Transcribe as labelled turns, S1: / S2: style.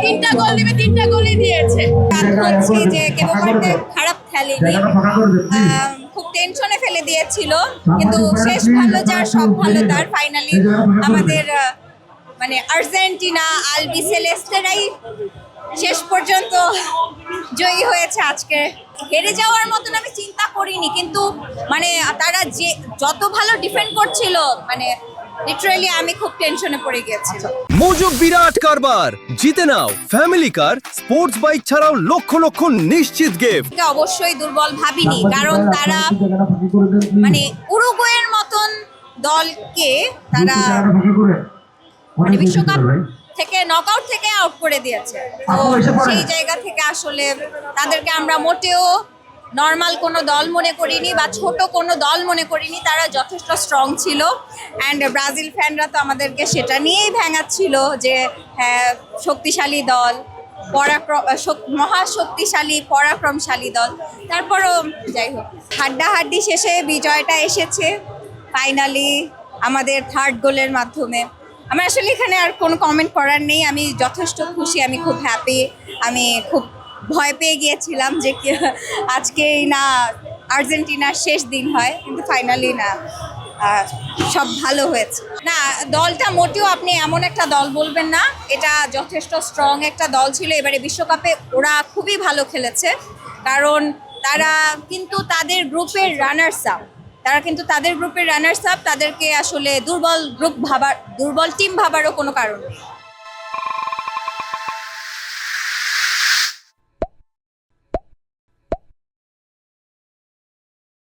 S1: তিনটা গোল দিবে, তিনটা গোলই দিয়েছে।
S2: বলছি যে কেবল ভার্দে খারাপ খেলেনি, খুব টেনশনে ফেলে দিয়েছিল, কিন্তু শেষ ভালো যার সব ভালো তার। ফাইনালি আমাদের মানে আর্জেন্টিনা আলবি সেলেস্টেরাই শেষ পর্যন্ত জয়ী হয়েছে। আজকে হেরে যাওয়ার মতন আমি চিন্তা করিনি, কিন্তু মানে তারা যে যত ভালো ডিফেন্ড করছিল, মানে লিটারালি আমি খুব টেনশনে পড়ে গিয়েছিলাম।
S3: মজুক বিরাট কারবার, জিতে নাও ফ্যামিলি কার, স্পোর্টস বাইক ছাড়াও লক্ষ লক্ষ নিশ্চিত গিফট।
S2: অবশ্যই দুর্বল ভাবিনি, কারণ তারা মানে উরুগুয়ের মতন দলকে তারা মানে বিশ্বকাপ থেকে নকআউট থেকে আউট করে দিয়েছে। তো সেই জায়গা থেকে আসলে তাদেরকে আমরা মোটেও নর্মাল কোনো দল মনে করিনি বা ছোট কোনো দল মনে করিনি, তারা যথেষ্ট স্ট্রং ছিল। অ্যান্ড ব্রাজিল ফ্যানরা তো আমাদেরকে সেটা নিয়েই ভেঙাচ্ছিল যে হ্যাঁ শক্তিশালী দল, মহাশক্তিশালী পরাক্রমশালী দল। তারপরও যাই হোক, হাড্ডাহাড্ডি শেষে বিজয়টা এসেছে ফাইনালি আমাদের থার্ড গোলের মাধ্যমে। আমার আসলে এখানে আর কোনো কমেন্ট করার নেই, আমি যথেষ্ট খুশি, আমি খুব হ্যাপি। আমি খুব ভয় পেয়ে গিয়েছিলাম যে আজকেই না আর্জেন্টিনার শেষ দিন হয়, কিন্তু ফাইনালি না সব ভালো হয়েছে। না, দলটা মোটেও আপনি এমন একটা দল বলবেন না, এটা যথেষ্ট স্ট্রং একটা দল ছিল। এবারে বিশ্বকাপে ওরা খুবই ভালো খেলেছে, কারণ তারা কিন্তু তাদের গ্রুপের রানার্স আপ, তাদেরকে আসলে দুর্বল টিম ভাবারও কোনো কারণ নেই।